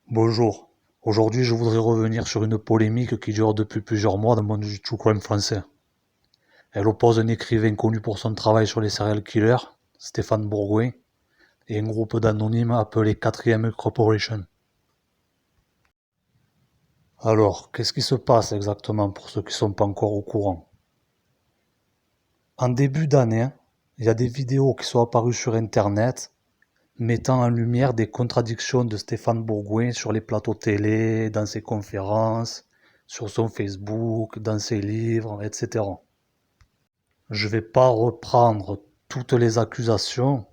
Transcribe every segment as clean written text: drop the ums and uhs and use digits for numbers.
Bonjour. Aujourd'hui, je voudrais revenir sur une polémique qui dure depuis plusieurs mois dans le monde du true crime français. Elle oppose un écrivain connu pour son travail sur les serial killers, Stéphane Bourgoin, et un groupe d'anonymes appelé 4ème Corporation. Alors, qu'est-ce qui se passe exactement pour ceux qui ne sont pas encore au courant? En début d'année, il y a des vidéos qui sont apparues sur Internet mettant en lumière des contradictions de Stéphane Bourgoin sur les plateaux télé, dans ses conférences, sur son Facebook, dans ses livres, etc. Je vais pas reprendre toutes les accusations,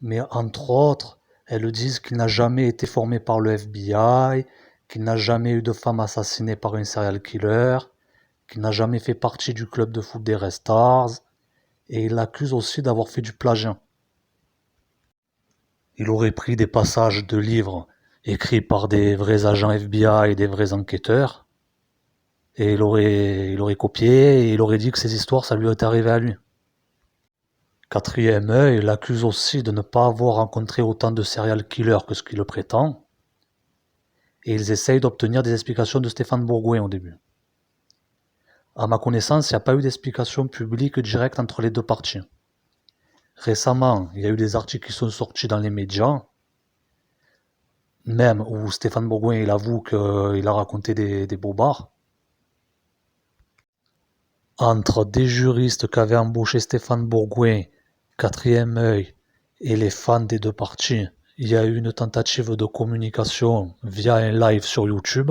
mais entre autres, elles disent qu'il n'a jamais été formé par le FBI, qu'il n'a jamais eu de femme assassinée par un serial killer, qu'il n'a jamais fait partie du club de foot des Red Stars, et il l'accuse aussi d'avoir fait du plagiat. Il aurait pris des passages de livres écrits par des vrais agents FBI et des vrais enquêteurs, et il aurait copié, et il aurait dit que ces histoires, ça lui est arrivé à lui. Quatrième œil l'accuse aussi de ne pas avoir rencontré autant de serial killers que ce qu'il le prétend, et ils essayent d'obtenir des explications de Stéphane Bourgoin au début. À ma connaissance, il n'y a pas eu d'explication publique directe entre les deux parties. Récemment, il y a eu des articles qui sont sortis dans les médias, même où Stéphane Bourgoin il avoue qu'il a raconté des bobards. Entre des juristes qu'avait embauché Stéphane Bourgoin, quatrième œil, et les fans des deux parties, il y a eu une tentative de communication via un live sur YouTube,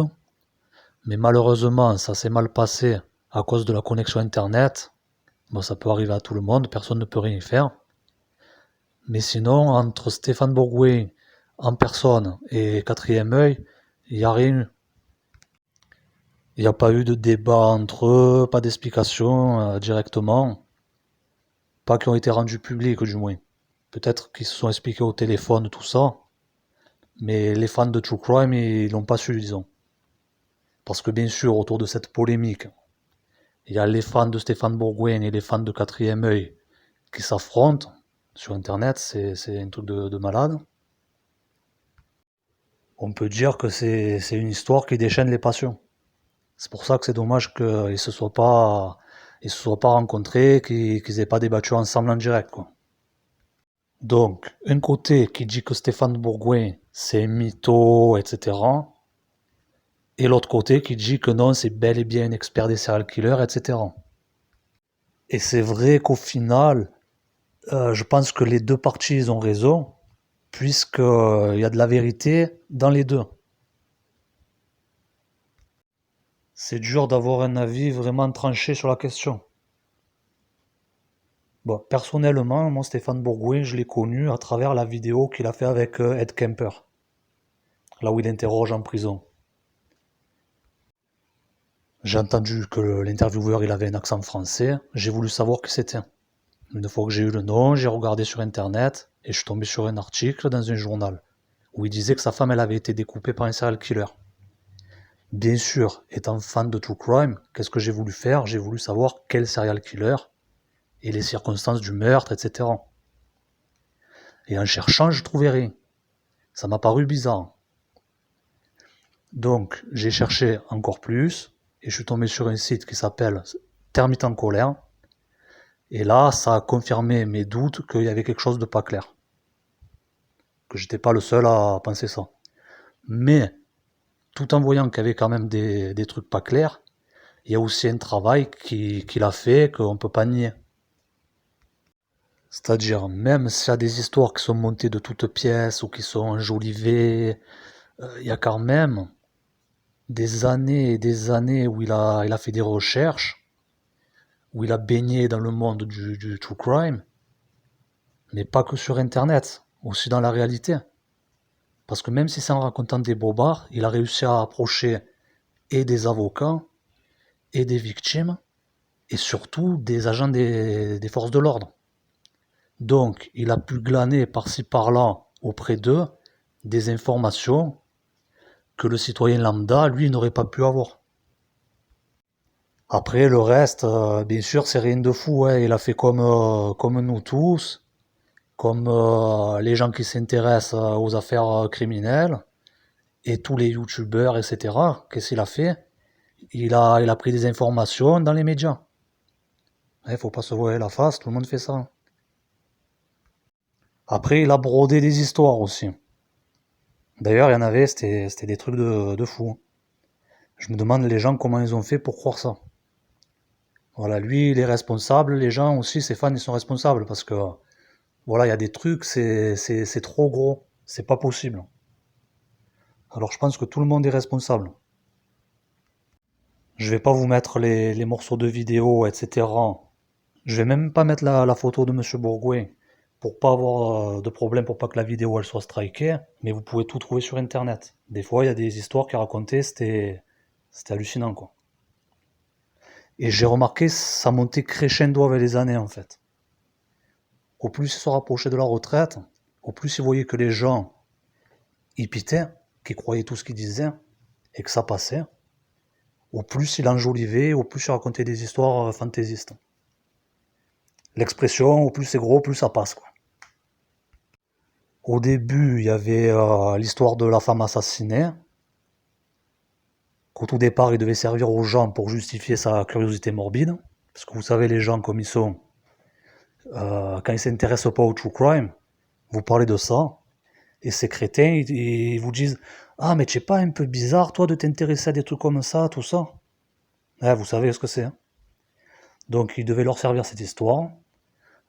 mais malheureusement ça s'est mal passé à cause de la connexion internet. Bon, ça peut arriver à tout le monde, personne ne peut rien y faire. Mais sinon, entre Stéphane Bourgoin en personne et quatrième œil, il n'y a rien eu. Il n'y a pas eu de débat entre eux, pas d'explication directement, pas qui ont été rendus publics du moins. Peut-être qu'ils se sont expliqués au téléphone, tout ça, mais les fans de True Crime, ils l'ont pas su, disons. Parce que bien sûr, autour de cette polémique, il y a les fans de Stéphane Bourgoin et les fans de quatrième œil qui s'affrontent sur Internet, c'est un truc de malade. On peut dire que c'est une histoire qui déchaîne les passions. C'est pour ça que c'est dommage qu'ils se soient pas rencontrés, qu'ils aient pas débattu ensemble en direct, quoi. Donc, un côté qui dit que Stéphane Bourgoin, c'est un mytho, etc. Et l'autre côté qui dit que non, c'est bel et bien un expert des serial killers, etc. Et c'est vrai qu'au final, je pense que les deux parties ils ont raison, puisqu'il y a de la vérité dans les deux. C'est dur d'avoir un avis vraiment tranché sur la question. Bon, personnellement, moi, Stéphane Bourgoin, je l'ai connu à travers la vidéo qu'il a fait avec Ed Kemper, là où il interroge en prison. J'ai entendu que l'intervieweur il avait un accent français, j'ai voulu savoir qui c'était. Une fois que j'ai eu le nom, j'ai regardé sur internet et je suis tombé sur un article dans un journal où il disait que sa femme elle avait été découpée par un serial killer. Bien sûr, étant fan de True Crime, qu'est-ce que j'ai voulu faire? J'ai voulu savoir quel serial killer et les circonstances du meurtre, etc. Et en cherchant, je trouvais rien. Ça m'a paru bizarre. Donc, j'ai cherché encore plus et je suis tombé sur un site qui s'appelle Termite en colère. Et là, ça a confirmé mes doutes qu'il y avait quelque chose de pas clair. Que j'étais pas le seul à penser ça. Mais, tout en voyant qu'il y avait quand même des trucs pas clairs, il y a aussi un travail qu'il a fait qu'on peut pas nier. C'est-à-dire, même s'il y a des histoires qui sont montées de toutes pièces ou qui sont enjolivées, il y a quand même des années et des années où il a fait des recherches, où il a baigné dans le monde du true crime, mais pas que sur Internet, aussi dans la réalité. Parce que même si c'est en racontant des bobards, il a réussi à approcher et des avocats, et des victimes, et surtout des agents des forces de l'ordre. Donc, il a pu glaner par-ci par-là auprès d'eux des informations que le citoyen lambda, lui, n'aurait pas pu avoir. Après, le reste, bien sûr, c'est rien de fou, hein. Il a fait comme nous tous, comme les gens qui s'intéressent aux affaires criminelles. Et tous les youtubeurs, etc., qu'est-ce qu'il a fait? Il a pris des informations dans les médias. Il faut pas se voiler la face, tout le monde fait ça. Après, il a brodé des histoires aussi. D'ailleurs, il y en avait, c'était des trucs de fou. Je me demande les gens comment ils ont fait pour croire ça. Voilà, lui, il est responsable, les gens aussi, ses fans, ils sont responsables, parce que, voilà, il y a des trucs, c'est trop gros, c'est pas possible. Alors je pense que tout le monde est responsable. Je vais pas vous mettre les morceaux de vidéo, etc. Je vais même pas mettre la photo de Monsieur Bourgoin pour pas avoir de problème, pour pas que la vidéo elle soit strikée, mais vous pouvez tout trouver sur internet. Des fois, il y a des histoires qui racontaient, c'était hallucinant quoi. Et j'ai remarqué ça montait crescendo avec les années en fait. Au plus il se rapprochait de la retraite, au plus il voyait que les gens y pitaient, qui croyaient tout ce qu'ils disaient et que ça passait, au plus il enjolivait, au plus il racontait des histoires fantaisistes. L'expression, au plus c'est gros, plus ça passe quoi. Au début, il y avait l'histoire de la femme assassinée, qu'au tout départ, il devait servir aux gens pour justifier sa curiosité morbide. Parce que vous savez, les gens comme ils sont, quand ils s'intéressent pas au true crime, vous parlez de ça, et ces crétins, ils vous disent ah, mais tu es pas un peu bizarre, toi, de t'intéresser à des trucs comme ça, tout ça. Ouais, vous savez ce que c'est. Donc, il devait leur servir cette histoire.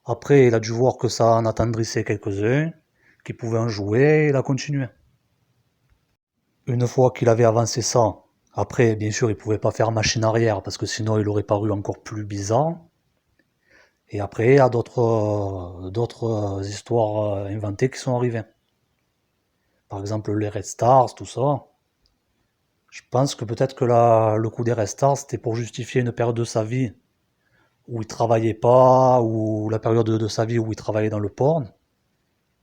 Après, il a dû voir que ça en attendrissait quelques-uns, qui pouvaient en jouer, et il a continué. Une fois qu'il avait avancé ça, après, bien sûr, il pouvait pas faire machine arrière parce que sinon il aurait paru encore plus bizarre. Et après, il y a d'autres histoires inventées qui sont arrivées. Par exemple, les Red Stars, tout ça. Je pense que peut-être que le coup des Red Stars, c'était pour justifier une période de sa vie où il travaillait pas, ou la période de sa vie où il travaillait dans le porn.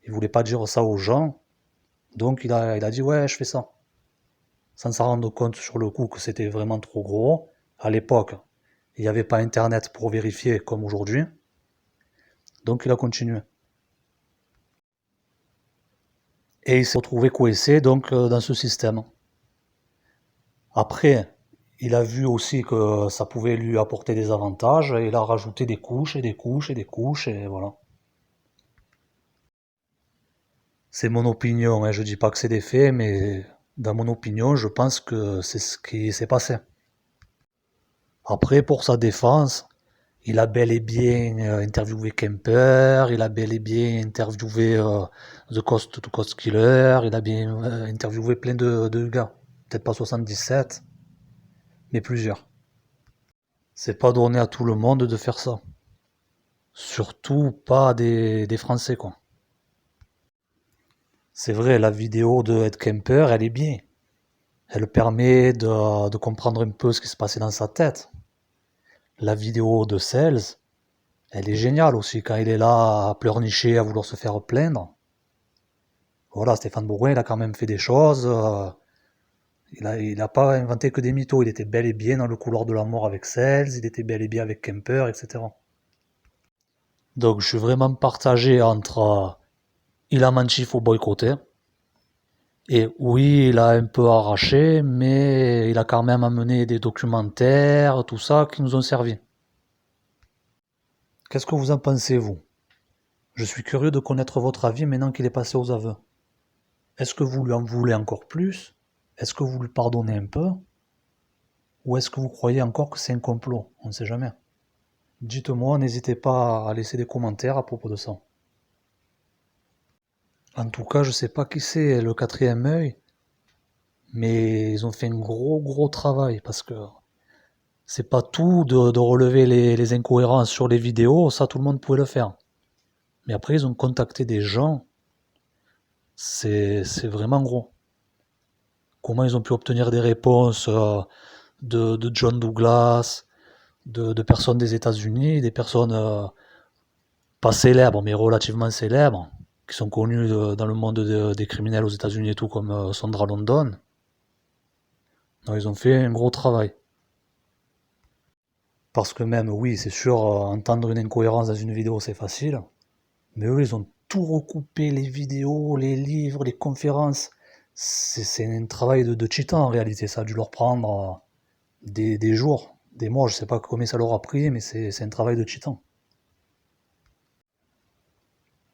Il voulait pas dire ça aux gens. Donc il a dit ouais, je fais ça. Sans s'en rendre compte sur le coup que c'était vraiment trop gros. À l'époque, il n'y avait pas internet pour vérifier comme aujourd'hui. Donc il a continué. Et il s'est retrouvé coincé donc dans ce système. Après, il a vu aussi que ça pouvait lui apporter des avantages et il a rajouté des couches et des couches et des couches et voilà. C'est mon opinion, hein. Je dis pas que c'est des faits, mais dans mon opinion, je pense que c'est ce qui s'est passé. Après, pour sa défense, il a bel et bien interviewé Kemper, il a bel et bien interviewé The Cost to Cost Killer, il a bien interviewé plein de gars. Peut-être pas 77, mais plusieurs. C'est pas donné à tout le monde de faire ça. Surtout pas des Français, quoi. C'est vrai, la vidéo de Ed Kemper, elle est bien. Elle permet de comprendre un peu ce qui se passait dans sa tête. La vidéo de Sells, elle est géniale aussi, quand il est là à pleurnicher, à vouloir se faire plaindre. Voilà, Stéphane Bourgoin, il a quand même fait des choses. Il a pas inventé que des mythos. Il était bel et bien dans le couloir de la mort avec Sells, il était bel et bien avec Kemper, etc. Donc je suis vraiment partagé entre il a menti, faut boycotter. Et oui, il a un peu arraché, mais il a quand même amené des documentaires, tout ça, qui nous ont servi. Qu'est-ce que vous en pensez, vous? Je suis curieux de connaître votre avis maintenant qu'il est passé aux aveux. Est-ce que vous lui en voulez encore plus? Est-ce que vous lui pardonnez un peu? Ou est-ce que vous croyez encore que c'est un complot? On ne sait jamais. Dites-moi, n'hésitez pas à laisser des commentaires à propos de ça. En tout cas, je sais pas qui c'est le quatrième œil, mais ils ont fait un gros travail parce que c'est pas tout de relever les incohérences sur les vidéos, ça tout le monde pouvait le faire. Mais après, ils ont contacté des gens, c'est vraiment gros. Comment ils ont pu obtenir des réponses de John Douglas, de personnes des États-Unis, des personnes pas célèbres, mais relativement célèbres, qui sont connues dans le monde des criminels aux États-Unis et tout, comme Sandra London. Non, ils ont fait un gros travail. Parce que même, oui, c'est sûr, entendre une incohérence dans une vidéo, c'est facile. Mais eux, ils ont tout recoupé, les vidéos, les livres, les conférences. C'est un travail de titan en réalité, ça a dû leur prendre des jours, des mois, je sais pas combien ça leur a pris, mais c'est un travail de titan.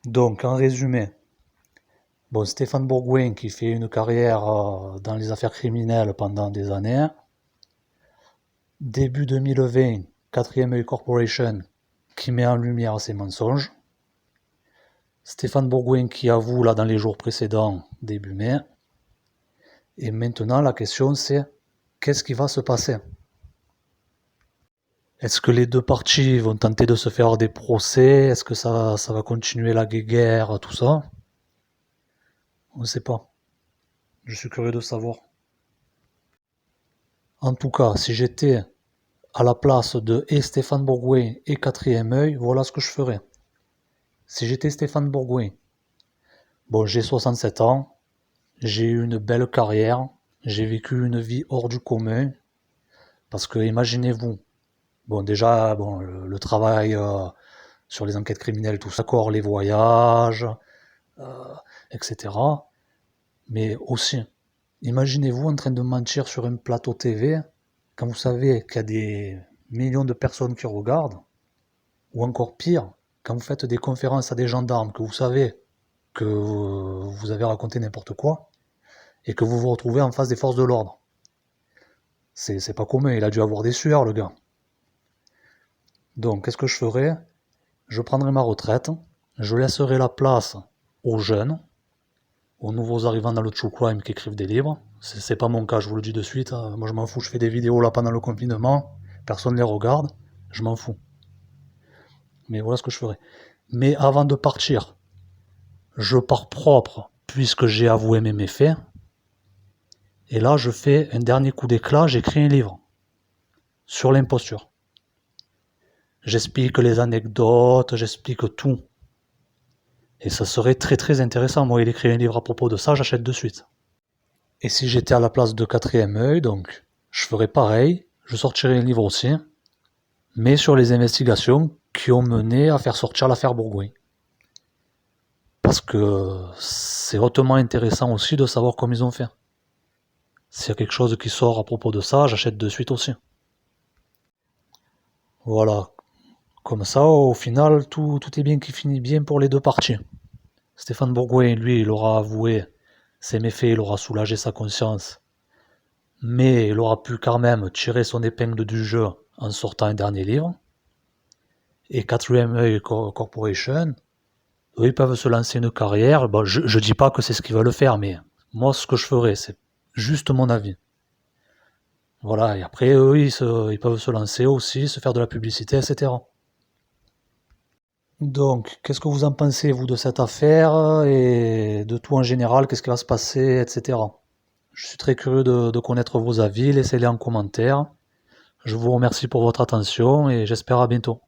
Donc, en résumé, bon, Stéphane Bourgoin qui fait une carrière dans les affaires criminelles pendant des années. Début 2020, 4ème œil Corporation qui met en lumière ses mensonges. Stéphane Bourgoin qui avoue là dans les jours précédents, début mai. Et maintenant la question c'est qu'est-ce qui va se passer? Est-ce que les deux parties vont tenter de se faire des procès? Est-ce que ça va continuer la guéguerre, tout ça? On ne sait pas. Je suis curieux de savoir. En tout cas, si j'étais à la place de et Stéphane Bourgoin et 4ème œil, voilà ce que je ferais. Si j'étais Stéphane Bourgoin, bon, j'ai 67 ans, j'ai eu une belle carrière, j'ai vécu une vie hors du commun, parce que imaginez-vous, bon déjà, bon, le travail sur les enquêtes criminelles, tout ça, d'accord, les voyages, etc. Mais aussi, imaginez-vous en train de mentir sur un plateau TV, quand vous savez qu'il y a des millions de personnes qui regardent, ou encore pire, quand vous faites des conférences à des gendarmes, que vous savez que vous avez raconté n'importe quoi, et que vous vous retrouvez en face des forces de l'ordre. C'est pas commun, il a dû avoir des sueurs, le gars. Donc, qu'est-ce que je ferais? Je prendrai ma retraite, je laisserai la place aux jeunes, aux nouveaux arrivants dans le true crime qui écrivent des livres. C'est pas mon cas, je vous le dis de suite. Moi, je m'en fous, je fais des vidéos là pendant le confinement, personne ne les regarde, je m'en fous. Mais voilà ce que je ferai. Mais avant de partir, je pars propre, puisque j'ai avoué mes méfaits. Et là, je fais un dernier coup d'éclat, j'écris un livre sur l'imposture. J'explique les anecdotes, j'explique tout. Et ça serait très très intéressant. Moi, il écrit un livre à propos de ça, j'achète de suite. Et si j'étais à la place de 4ème œil, donc, je ferais pareil, je sortirais un livre aussi, mais sur les investigations qui ont mené à faire sortir l'affaire Bourgoin. Parce que c'est hautement intéressant aussi de savoir comment ils ont fait. S'il y a quelque chose qui sort à propos de ça, j'achète de suite aussi. Voilà. Comme ça, au final, tout est bien qui finit bien pour les deux parties. Stéphane Bourgoin, lui, il aura avoué ses méfaits, il aura soulagé sa conscience. Mais il aura pu quand même tirer son épingle du jeu en sortant un dernier livre. Et 4ème œil Corporation, eux, ils peuvent se lancer une carrière. Bon, je dis pas que c'est ce qu'ils veulent faire, mais moi, ce que je ferais, c'est juste mon avis. Voilà, et après, eux, ils peuvent se lancer aussi, se faire de la publicité, etc. Donc, qu'est-ce que vous en pensez, vous, de cette affaire et de tout en général, qu'est-ce qui va se passer, etc. Je suis très curieux de connaître vos avis, laissez-les en commentaire. Je vous remercie pour votre attention et j'espère à bientôt.